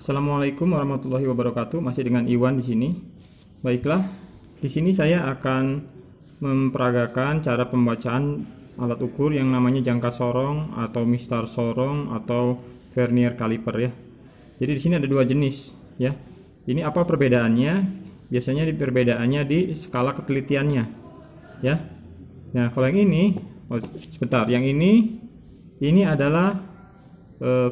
Assalamualaikum warahmatullahi wabarakatuh. Masih dengan Iwan di sini. Baiklah, di sini saya akan memperagakan cara pembacaan alat ukur yang namanya jangka sorong atau mistar sorong atau vernier caliper ya. Jadi di sini ada dua jenis ya. Ini apa perbedaannya? Biasanya perbedaannya di skala ketelitiannya ya. Nah, kalau yang ini, sebentar, yang ini adalah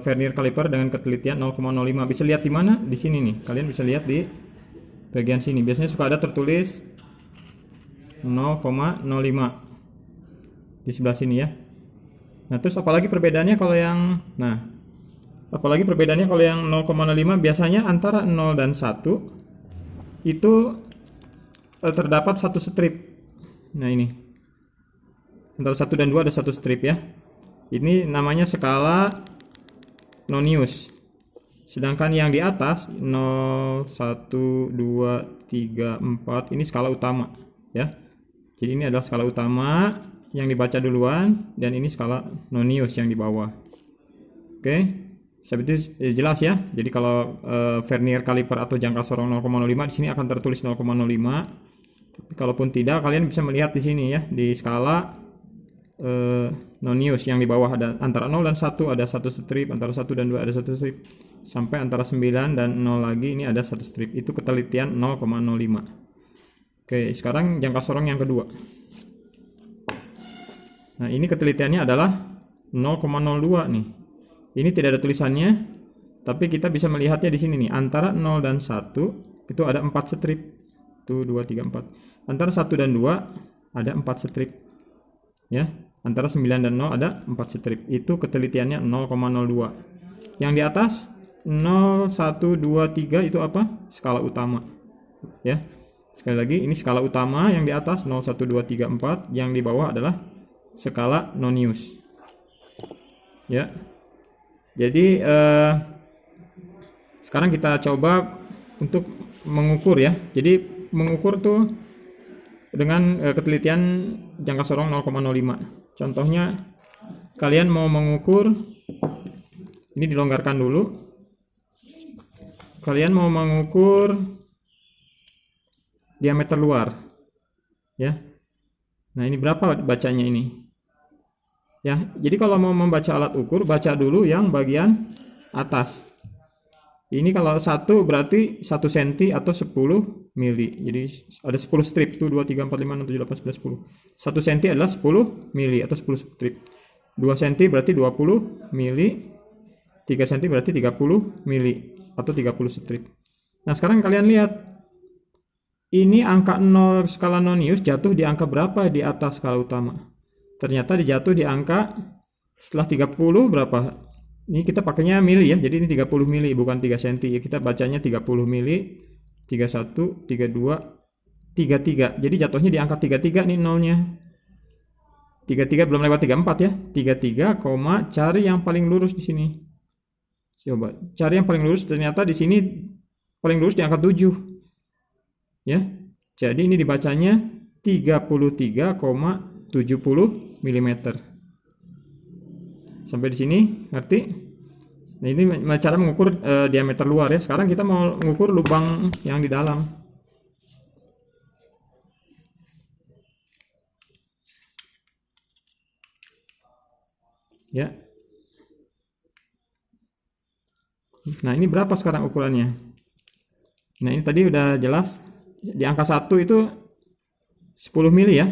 vernier caliper dengan ketelitian 0,05. Bisa lihat di mana? Di sini nih. Kalian bisa lihat di bagian sini. Biasanya suka ada tertulis 0,05 di sebelah sini ya. Nah, terus apalagi perbedaannya kalau yang 0,05 biasanya antara 0 dan 1 itu terdapat satu strip. Nah, ini. Antara 1 dan 2 ada satu strip ya. Ini namanya skala Nonius. Sedangkan yang di atas 0, 1, 2, 3, 4 ini skala utama ya. Jadi ini adalah skala utama yang dibaca duluan dan ini skala Nonius yang di bawah. Oke. Seperti jelas ya. Jadi kalau vernier caliper atau jangka sorong 0,05 di sini akan tertulis 0,05. Tapi kalaupun tidak, kalian bisa melihat di sini ya, di skala Nonius yang di bawah ada antara 0 dan 1 ada satu strip, antara 1 dan 2 ada satu strip, sampai antara 9 dan 0 lagi ini ada satu strip. Itu ketelitian 0,05. Oke, sekarang jangka sorong yang kedua. Nah, ini ketelitiannya adalah 0,02 nih. Ini tidak ada tulisannya, tapi kita bisa melihatnya di sini nih. Antara 0 dan 1 itu ada 4 strip. 1, 2, 3, 4. Antara 1 dan 2 ada 4 strip. Ya, antara 9 dan 0 ada 4 strip. Itu ketelitiannya 0,02. Yang di atas 0, 1, 2, 3 itu apa? Skala utama. Ya. Sekali lagi, ini skala utama yang di atas 0, 1, 2, 3, 4, yang di bawah adalah skala Nonius. Ya. Jadi sekarang kita coba untuk mengukur ya. Jadi mengukur tuh dengan ketelitian jangka sorong 0,05. Contohnya, kalian mau mengukur, ini dilonggarkan dulu. Kalian mau mengukur diameter luar, ya. Nah, ini berapa bacanya ini? Ya, jadi kalau mau membaca alat ukur, baca dulu yang bagian atas. Ini kalau 1 berarti 1 cm atau 10 mili. Jadi ada 10 strip. 1, 2, 3, 4, 5, 6, 7, 8, 9, 10. 1 cm adalah 10 mili atau 10 strip. 2 cm berarti 20 mili. 3 cm berarti 30 mili atau 30 strip. Nah, sekarang kalian lihat. Ini angka 0 skala Nonius jatuh di angka berapa di atas skala utama? Ternyata dijatuh di angka setelah 30 berapa? Ini kita pakainya mili ya, jadi ini 30 mili bukan 3 cm. Kita bacanya 30 mili, 31, 32, 33. Jadi jatuhnya di angka 33 nih nolnya. 33 belum lewat 34 ya. 33, cari yang paling lurus di sini. Coba cari yang paling lurus, ternyata di sini paling lurus di angka 7. Ya. Jadi ini dibacanya 33,70 mm. Sampai di sini ngerti? Nah, ini cara mengukur diameter luar ya. Sekarang kita mau mengukur lubang yang di dalam. Ya. Nah, ini berapa sekarang ukurannya? Nah, ini tadi udah jelas. Di angka 1 itu 10 mili ya.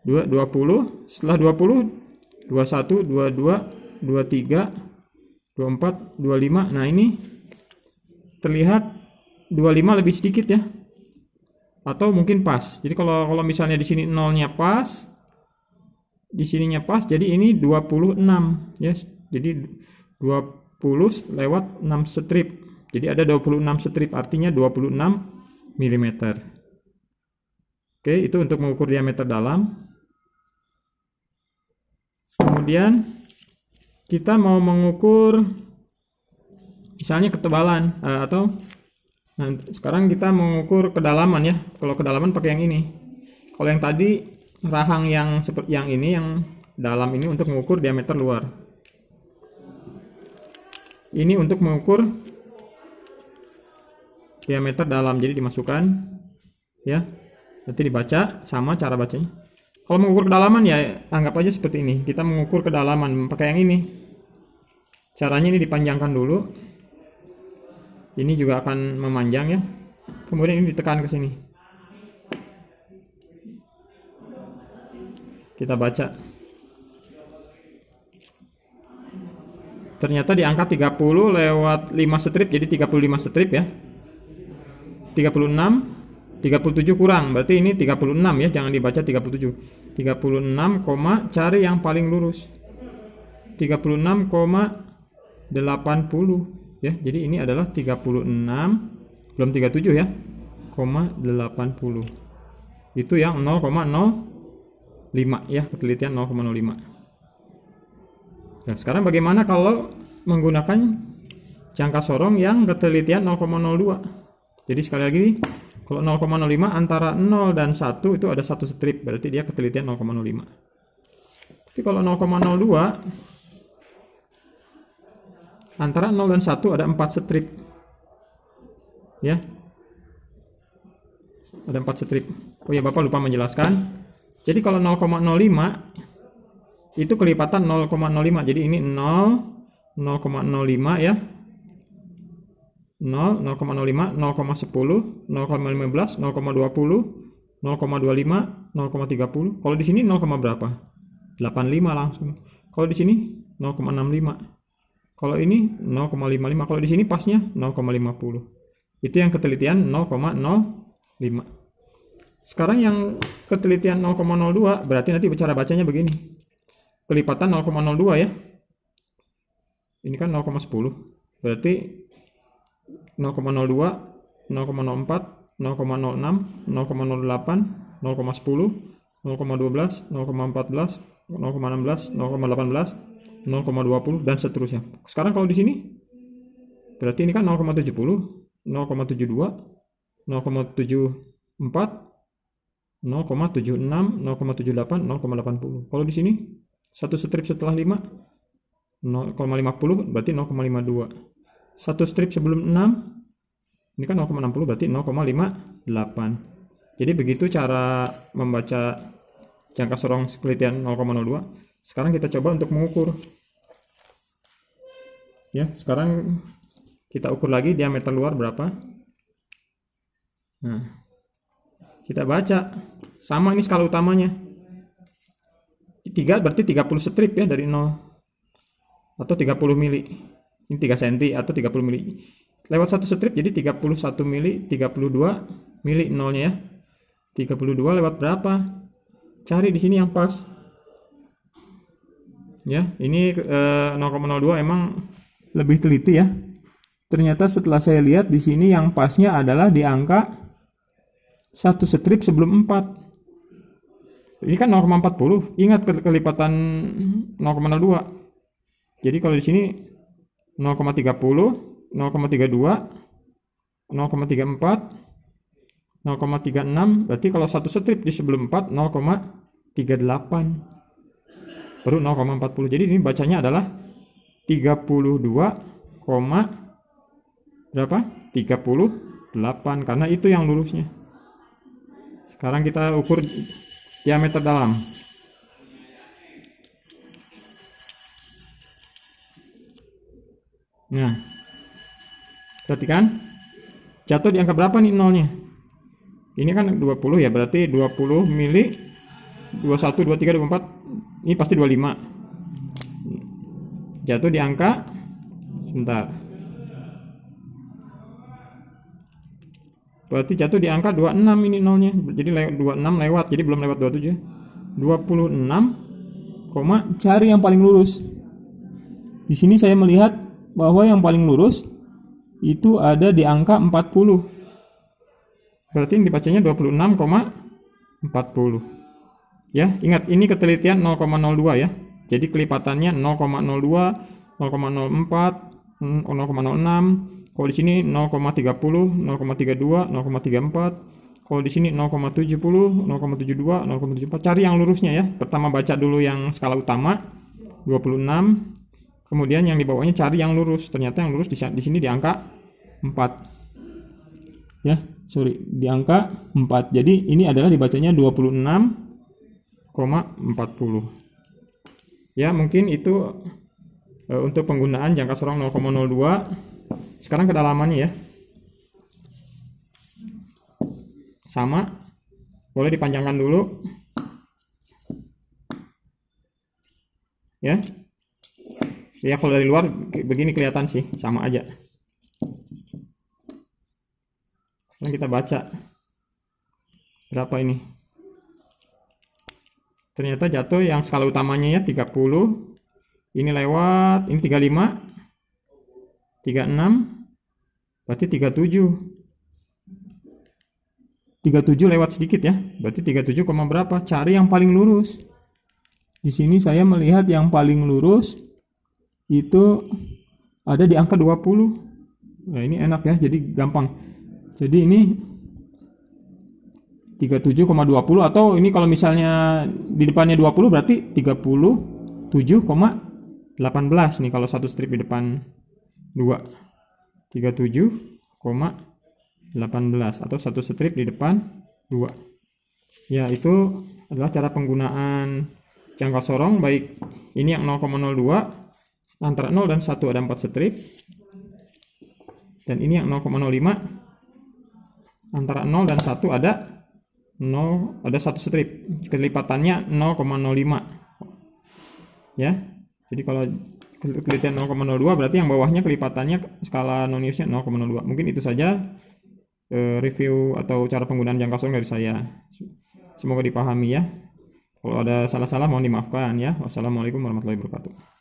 20, setelah 20 21, 22, 23, 24, 25. Nah, ini terlihat 25 lebih sedikit ya. Atau mungkin pas. Jadi kalau misalnya di sini nolnya pas, di sininya pas, jadi ini 26 ya. Jadi 20 lewat 6 strip. Jadi ada 26 strip, artinya 26 mm. Oke, itu untuk mengukur diameter dalam. Kemudian kita mau mengukur misalnya ketebalan sekarang kita mengukur kedalaman ya. Kalau kedalaman pakai yang ini. Kalau yang tadi rahang yang seperti yang ini, yang dalam ini untuk mengukur diameter luar. Ini untuk mengukur diameter dalam, jadi dimasukkan ya, nanti dibaca sama cara bacanya. Kalau mengukur kedalaman ya anggap aja seperti ini, kita mengukur kedalaman pakai yang ini. Caranya ini dipanjangkan dulu, ini juga akan memanjang ya, kemudian ini ditekan ke sini, kita baca. Ternyata di angka 30 lewat 5 strip, jadi 35 strip ya. 36, 37 kurang, berarti ini 36 ya, jangan dibaca 37. 36, cari yang paling lurus. 36,80 ya. Jadi ini adalah 36, belum 37 ya, 80. Itu yang 0,05 ya, ketelitian 0,05. Nah, sekarang bagaimana kalau menggunakan jangka sorong yang ketelitian 0,02? Jadi sekali lagi, kalau 0,05 antara 0 dan 1 itu ada 1 strip, berarti dia ketelitian 0,05. Tapi kalau 0,02 antara 0 dan 1 ada 4 strip. Ya. Ada 4 strip. Oh ya, Bapak lupa menjelaskan. Jadi kalau 0,05 itu kelipatan 0,05. Jadi ini 0,05 ya. 0, 0,05, 0,10, 0,15, 0,20, 0,25, 0,30. Kalau di sini 0, berapa? 85 langsung. Kalau di sini 0,65. Kalau ini 0,55. Kalau di sini pasnya 0,50. Itu yang ketelitian 0,05. Sekarang yang ketelitian 0,02 berarti nanti cara bacanya begini. Kelipatan 0,02 ya. Ini kan 0,10. Berarti 0,02, 0,04, 0,06, 0,08, 0,10, 0,12, 0,14, 0,16, 0,18, 0,20 dan seterusnya. Sekarang kalau di sini berarti ini kan 0,70, 0,72, 0,74, 0,76, 0,78, 0,80. Kalau di sini satu strip setelah 5 0,50 berarti 0,52. Satu strip sebelum 6 ini kan 0,60 berarti 0,58. Jadi begitu cara membaca jangka sorong ketelitian 0,02. Sekarang kita coba untuk mengukur. Ya, sekarang kita ukur lagi diameter luar berapa. Nah, kita baca. Sama ini skala utamanya. 3 berarti 30 strip ya dari 0. Atau 30 mili. Ini 3 cm atau 30 mili. Lewat satu strip jadi 31 mili, 32 mili nolnya ya. 32 lewat berapa? Cari di sini yang pas. Ya, ini 0,02 emang lebih teliti ya. Ternyata setelah saya lihat di sini yang pasnya adalah di angka satu strip sebelum 4. Ini kan 0,40. Ingat kelipatan 0,02. Jadi kalau di sini 0,30, 0,32, 0,34, 0,36, berarti kalau satu strip di sebelum 4 0,38 baru 0,40. Jadi ini bacanya adalah 32, berapa? 38 karena itu yang lurusnya. Sekarang kita ukur diameter dalam. Nah, perhatikan jatuh di angka berapa nih nolnya? Ini kan 20 ya, berarti 20 mili, 21, 23, 24, ini pasti 25. Jatuh di angka, sebentar. Berarti jatuh di angka 26 ini nolnya. Jadi 26 lewat, jadi belum lewat 27. 26, cari yang paling lurus. Di sini saya melihat bahwa yang paling lurus itu ada di angka 40. Berarti ini dibacanya 26,40. Ya, ingat ini ketelitian 0,02 ya. Jadi kelipatannya 0,02, 0,04, 0,06. Kalau di sini 0,30, 0,32, 0,34. Kalau di sini 0,70, 0,72, 0,74. Cari yang lurusnya ya. Pertama baca dulu yang skala utama 26. Kemudian yang di bawahnya cari yang lurus. Ternyata yang lurus di sini di angka 4. Ya, sorry, di angka 4. Jadi ini adalah dibacanya 26,40. Ya, mungkin itu untuk penggunaan jangka sorong 0,02. Sekarang kedalamannya ya. Sama. Boleh dipanjangkan dulu. Ya. Ya, kalau dari luar begini kelihatan sih, sama aja. Sekarang kita baca. Berapa ini? Ternyata jatuh yang skala utamanya ya 30. Ini lewat, ini 35. 36. Berarti 37. 37 lewat sedikit ya. Berarti 37, berapa? Cari yang paling lurus. Di sini saya melihat yang paling lurus itu ada di angka 20. Nah, ini enak ya, jadi gampang. Jadi ini 37,20, atau ini kalau misalnya di depannya 20 berarti 37,18 nih kalau satu strip di depan 2. 37,18 atau satu strip di depan 2. Ya, itu adalah cara penggunaan jangka sorong, baik ini yang 0,02 antara 0 dan 1 ada 4 strip, dan ini yang 0,05 antara 0 dan 1 ada 1 strip, kelipatannya 0,05 ya. Jadi kalau kelipatan 0,02 berarti yang bawahnya kelipatannya skala Noniusnya 0,02. Mungkin itu saja review atau cara penggunaan jangka sorong dari saya. Semoga dipahami ya. Kalau ada salah-salah mohon dimaafkan ya. Wassalamualaikum warahmatullahi wabarakatuh.